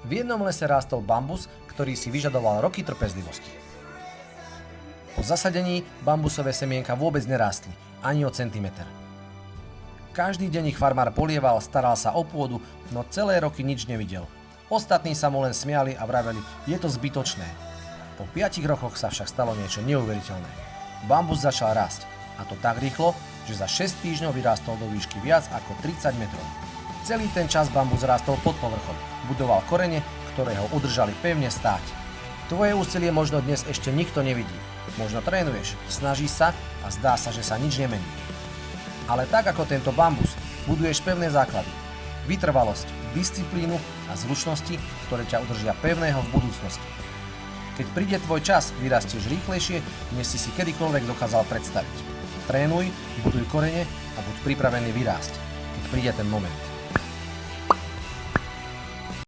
V jednom lese rástol bambus, ktorý si vyžadoval roky trpezlivosti. Po zasadení bambusové semienka vôbec nerástli, ani o centimeter. Každý deň ich farmár polieval, staral sa o pôdu, no celé roky nič nevidel. Ostatní sa mu len smiali a vraveli, je to zbytočné. Po 5 rokoch sa však stalo niečo neuveriteľné. Bambus začal rásť, a to tak rýchlo, že za 6 týždňov vyrástol do výšky viac ako 30 metrov. Celý ten čas bambus rástol pod povrchom, budoval korene, ktoré ho udržali pevne stáť. Tvoje úsilie možno dnes ešte nikto nevidí. Možno trénuješ, snažíš sa a zdá sa, že sa nič nemení. Ale tak ako tento bambus, buduješ pevné základy. Vytrvalosť, disciplínu a zručnosti, ktoré ťa udržia pevného v budúcnosti. Keď príde tvoj čas, vyrastieš rýchlejšie, než si kedykoľvek dokázal predstaviť. Trénuj, buduj korene a buď pripravený vyrásť, keď príde ten moment.